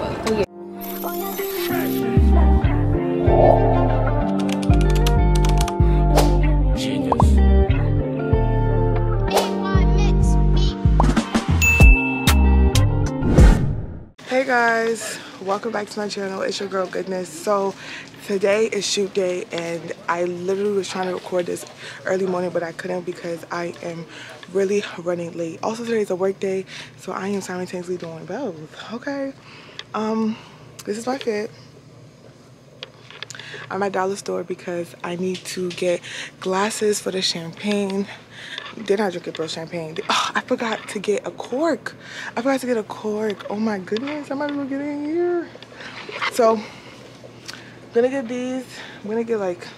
Hey guys, welcome back to my channel. It's your girl Goodness. So today is shoot day and I literally was trying to record this early morning but I couldn't because I am really running late. Also today is a work day, so I am simultaneously doing both. Okay, this is my fit. I'm at Dollar Store because I need to get glasses for the champagne. They're not drinking real champagne. Oh, I forgot to get a cork. Oh my goodness, I might as well get in here. So, I'm gonna get these. I'm gonna get like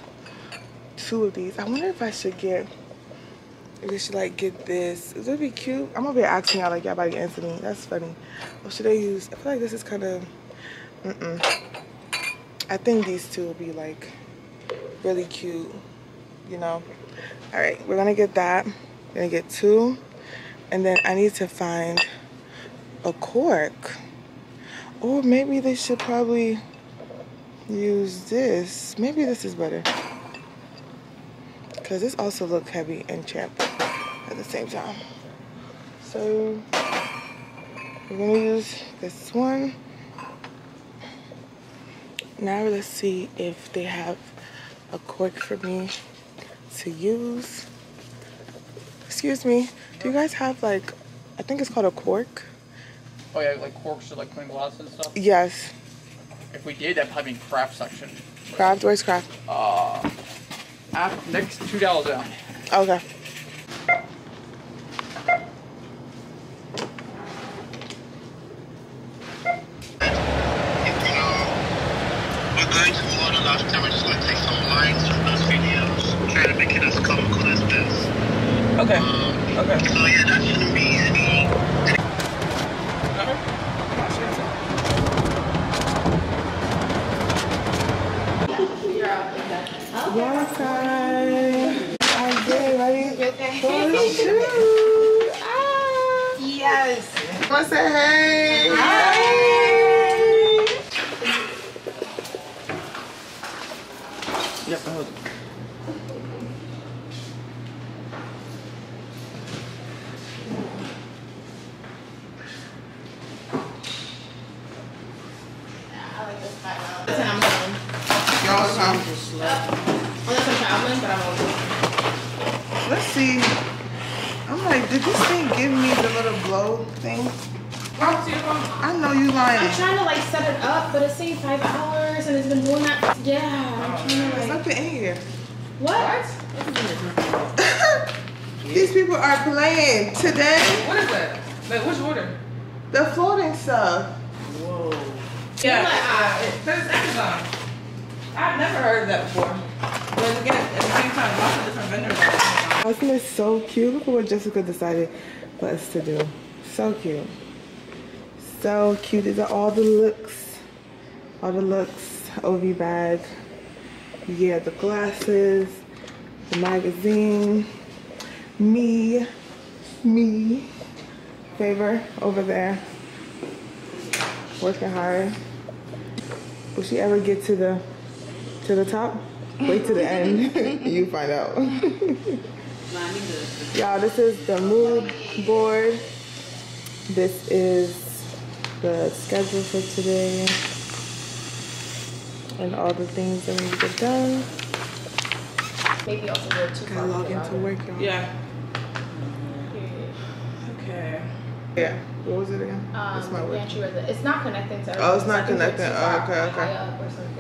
2 of these. I wonder if I should get, get this. Is it be cute? I'm gonna be asking y'all like y'all about to get into me. That's funny. Or should I use, I feel like this is kind of, I think these two will be like really cute, you know. All right, we're gonna get that. We're gonna get 2, and then I need to find a cork. Or maybe they should probably use this. Maybe this is better, because this also looks heavy and chapped at the same time. So we're gonna use this one. Now let's see if they have a cork for me to use. Excuse me, do you guys have like, I think it's called a cork? Oh yeah, like corks to like clean glasses and stuff? Yes. If we did, that'd probably be craft section. Craft? Where's craft? Next $2 down. Okay. Last time, we're just going to take some lines from those videos, try to make it as comical as this. Okay. Okay. So yeah, that shouldn't be easy. Yes, guys. I'm getting ready for the shoot. Ah. Yes. I want to say hey. Hi. Yep, I hold it. I like this vibe. Listen, I'm going. Y'all come. Unless I'm traveling, but I'm on. Let's see. I'm like, did this thing give me the little blow thing? I know you lying. I'm trying to like set it up, but it's saying 5 hours and it's been doing that. Yeah, I'm trying to There's like. nothing in here. What? These people are playing today. What is that? Like, which order? The floating stuff. Whoa. Yeah, it's Amazon. I've never heard of that before. But again, at the same time, lots of different vendors are Amazon. Isn't it so cute? Look at what Jessica decided for us to do. So cute. So cute. These are all the looks. All the looks. OV bag. Yeah, the glasses. The magazine. Me. Favor over there. Working hard. Will she ever get to the top? Wait to the end. You find out. Y'all, this is the mood board. This is the schedule for today. And all the things that need to get done. Maybe also go too Gotta log into work, y'all. Yeah. Okay. Yeah. What was it again? That's my work. It's not connecting to. Oh, it's not connecting. Oh, okay, okay. High up or something.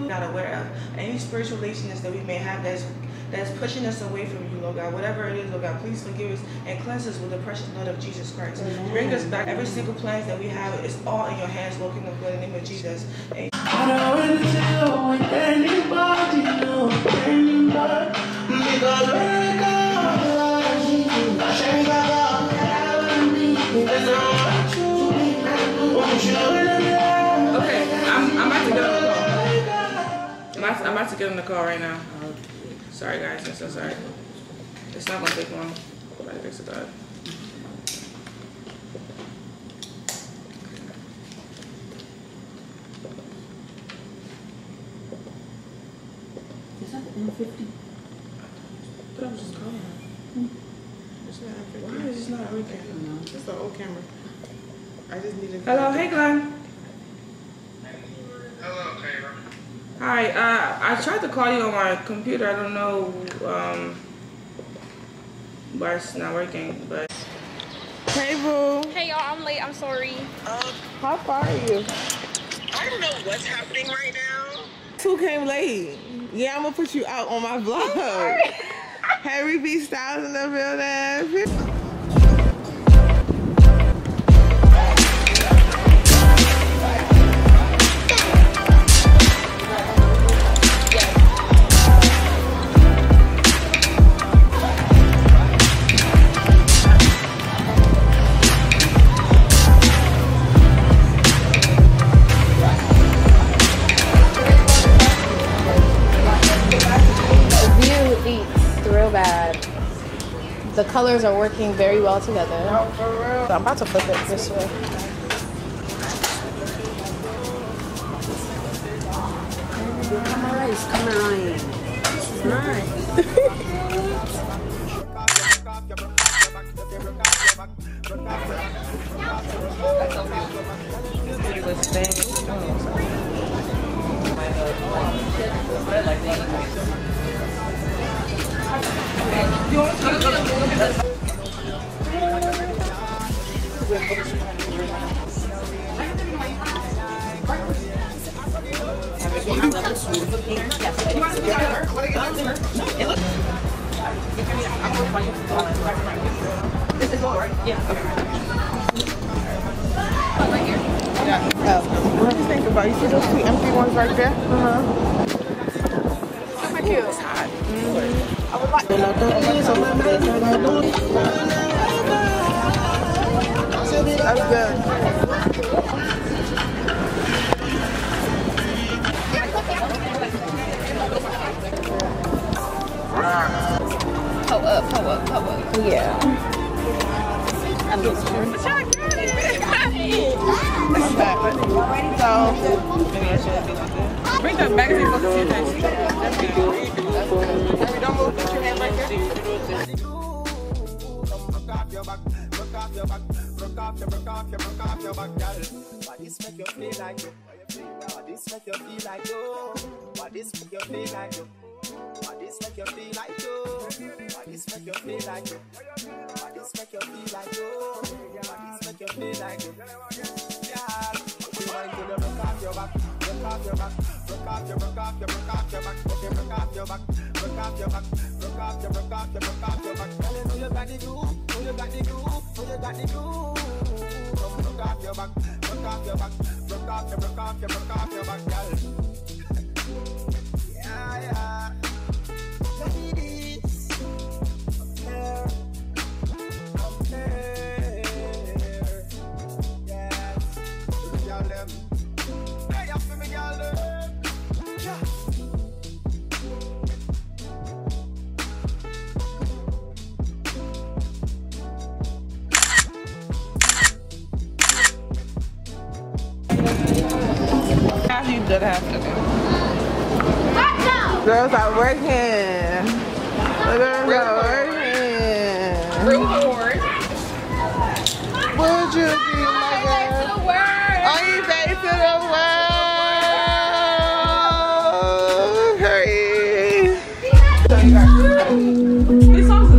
Not aware of any spiritual laziness that we may have that's that's pushing us away from you, Lord God. Whatever it is, Lord God, please forgive us and cleanse us with the precious blood of Jesus Christ. Bring us back. Every single plan that we have is all in your hands, Lord, in the blood, in the name of Jesus. Amen. I don't really deal with anybody, no, anybody. Because when I go, I change my love, and I want you in the Okay, I'm about to get on the call. I'm about to get on the call right now. Sorry guys, I'm so sorry. It's not gonna take long. By the grace of God. Is that the M50? But I was just calling her. It's not M50. Why is this not working? It's the old camera. I just needed. Hello, hey Glenn. Hello, Taylor. Hi, I tried to call you on my computer. I don't know why it's not working, but. Hey, boo. Hey y'all, I'm late. I'm sorry. How far are you? I don't know what's happening right now. 2 came late. Yeah, I'm gonna put you out on my vlog. Harry B. Styles in the building. Bad. The colors are working very well together. Oh, for real. I'm about to flip it this way. Camera is coming on. Nice. This is all right? Yeah. Okay. Right here. Yeah. What do you think about it? You see those 2 empty ones right there? Super cute. It's hot. I would like. That's good. Pull up. Yeah. I'm just Okay. So, Maybe I should do like that. Bring the magazine book to your face. don't move. Put your hand right here. This make you feel like you. This make you feel like you. This make you feel like you. This make you feel like you. This make you feel like you. This make you feel like you. This make you feel like you. Yeah. You want to broke off your back, broke off your back, broke off your, broke off your, broke off your back, okay, broke off your back, broke off your back, broke off your, broke off your, broke off your back. Tell him who you got the glue, who you got the glue, who you got the glue. Come broke off your back, broke off your back, broke off your, broke off your, broke off your back, girl. Yeah. Ladies, up there. Yes. Girl, them. Hey, up for me, girl, them. Yeah. Half you did half. Okay. Girls are working. The girls are working. Real hard. Would you be my girl? To the word. Are you ready to the world? Hurry. These songs,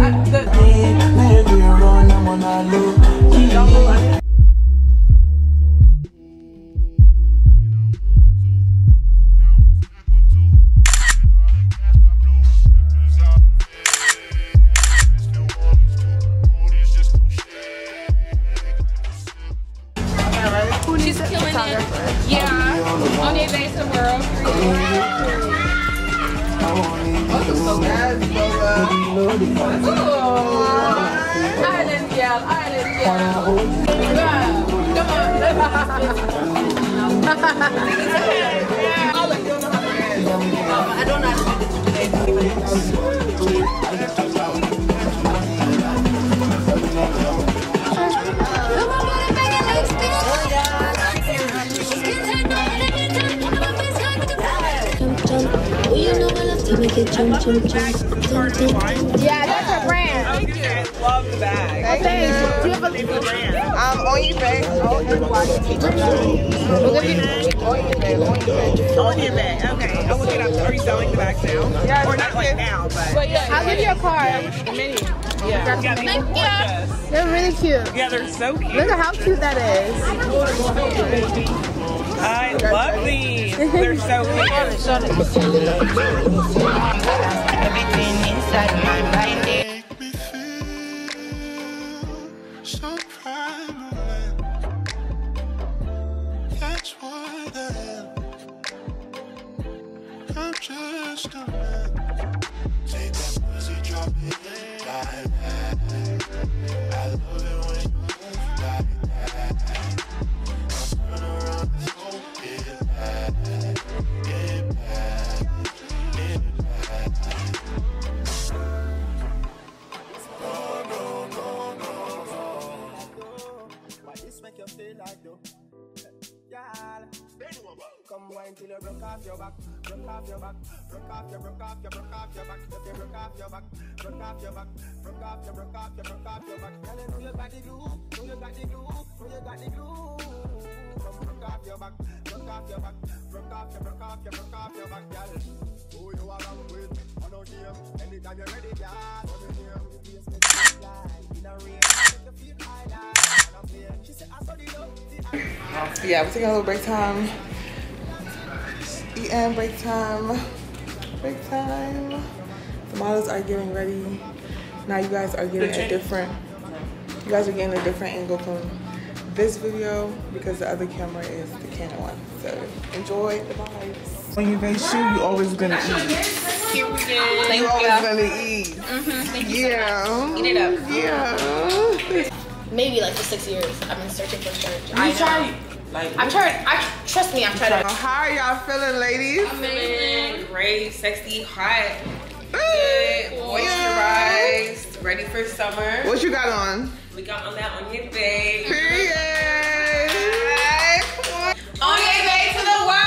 She's killing it. Yeah. Onye Vè to the world. So bad, Island girl, island girl. Come on, I don't know how to do Yeah, that's her brand. I love the bag. Thanks. Do you have a Onye Vè. Onye Vè. Okay. I'll look it up. Are you selling the bags now? Yeah, or not like now, but yeah, I'll give you a card. yeah. Thank you. They're really cute. Yeah, they're so cute. Look at how cute that is. I love these. They're so cute. Everything inside my mind. Make me feel so primal. That's what I am. I'm just a man. Take that pussy, drop it like that. I love it when you move like that. Turn around and go get back, get back, get back. Why this make you feel like though? Y'all, come wine till you broke off your back, broke off your back, broke off your, broke off your, broke off your back, okay, broke off your back, broke off your back, broke off your, broke off your, broke off your back. Girl, you know you got the glue, know you got the glue, know you got the glue. Come broke off your back, broke off your back, broke off your, broke off your, broke off your back, girl. Who you are wrong with? I know game. Anytime you're ready, girl. Let me hear. The bass make you fly in a rain, make you feel high like. She said, I saw the love. Yeah, we're taking a little break time. Eating, break time. Break time. The models are getting ready. Now you guys are getting a different, angle from this video because the other camera is the Canon one. So enjoy the vibes. When you make sure you always gonna eat. Here we go. You always gonna eat. Thank you. Yeah. Eat it up. Yeah. Maybe like for 6 years, I've been searching for church. I've tried. Trust me, I've tried it. How are y'all feeling, ladies? Feeling great, sexy, hot, good, moisturized, ready for summer. What you got on? We got on that Onye Vè. Period. Onye Vè to the world.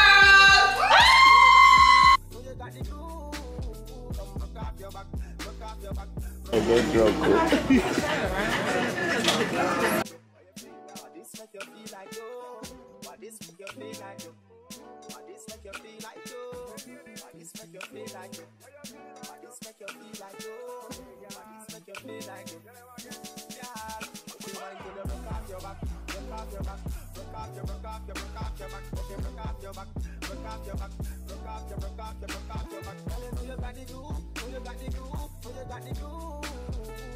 This make you feel like yo. Why this make you feel like yo? Why this make you feel like yo? Why this make you feel like yo? Why this make you feel like yo? Why this make you feel like yo? Yeah, you want to broke off your back, broke off your back, broke off your, broke off your, broke off your back, okay, broke off your back, broke off your back, broke off your, broke off your, broke off your back. Girl, you know you got the glue, know you got the glue, know you got the glue.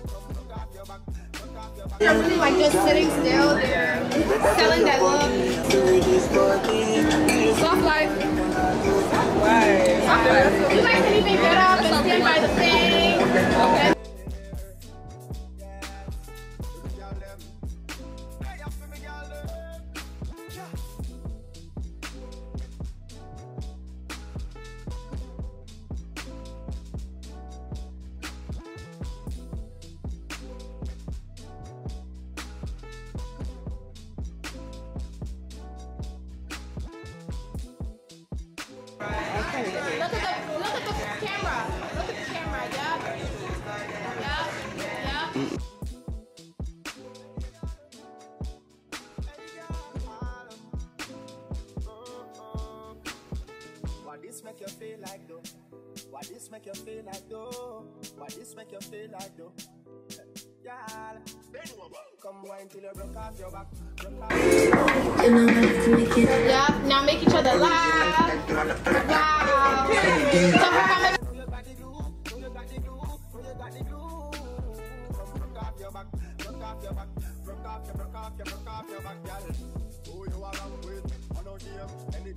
Come broke off your back, broke off your back. I really like just sitting still there, selling that look. Soft life. Right. You like to even get up and stand by the thing. Okay. Look at the camera. Look at the camera. Yup. Yup. Yup. Why this make you feel like though? Why this make you feel like though? Why this make you feel like though? Y'all, come wine till you broke off your back. Yup. Now make each other laugh. Wow. Broke off your back, broke off your, broke off your, broke off your back, girl. Who you are wrong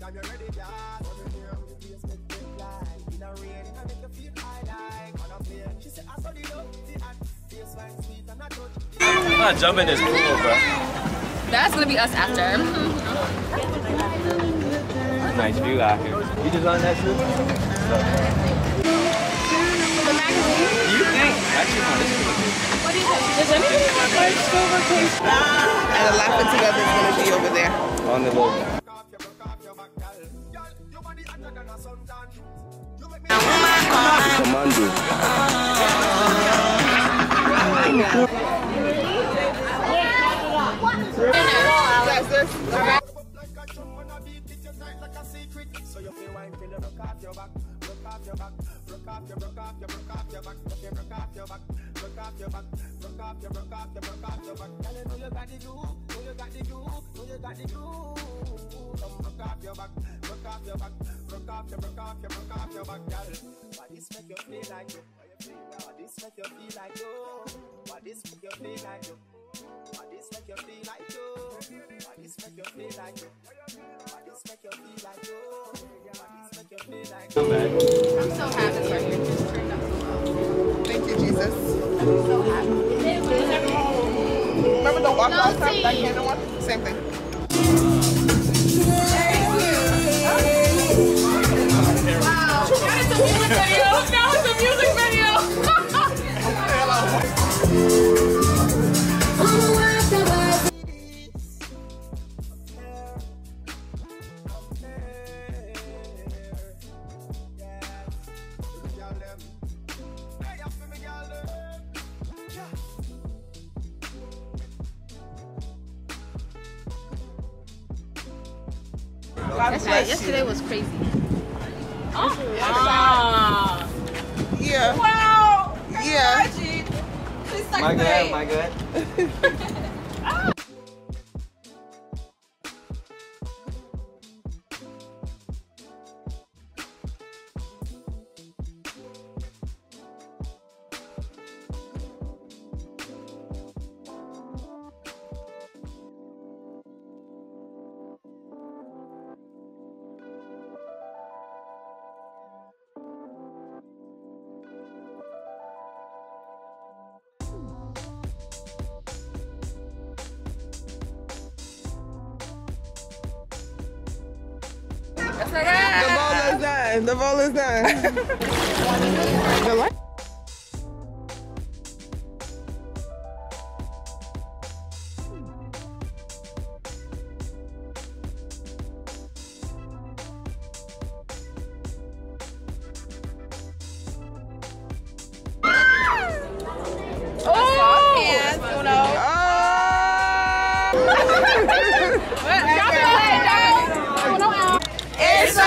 Anytime you're ready, girl. Come here, the place make you fly. In a rain, it can make you feel high like on a plane. She said, I saw the love, the and taste like sweet and I touch. I'm not jumping this pool, bro. That's gonna be us after. Nice view out here. You design that too? You think? Actually, no, this is good. What do you think? Does anyone want my silver case? And the laughing together is going to be over there. On the logo. Commando. So you feel wine till you broke off your back, broke off your back, broke off your, broke off your, broke off your back, broke off your back, broke off your back, broke off your, broke off your, broke off your back. Tell you know you got the glue, know you got the glue, know you got the glue. Come broke off your back, broke off your back, broke off your, broke off your, broke off your back, girl. Why this make you feel like you? Why this make you feel like you? Why this make you feel like you? Why this make you feel like you? Why this make you feel like you? Why this make you feel like you? Why this make you feel like you? I'm so happy for you. Just turned out so well. Thank you, Jesus. I'm so happy. Remember the walk last time? see. That candle one? Same thing. Wow. That is a music video. That was a music video. Yesterday was crazy. Yeah. Wow. Yeah. My good, my good. The bowl is done. The bowl is done. The light. It's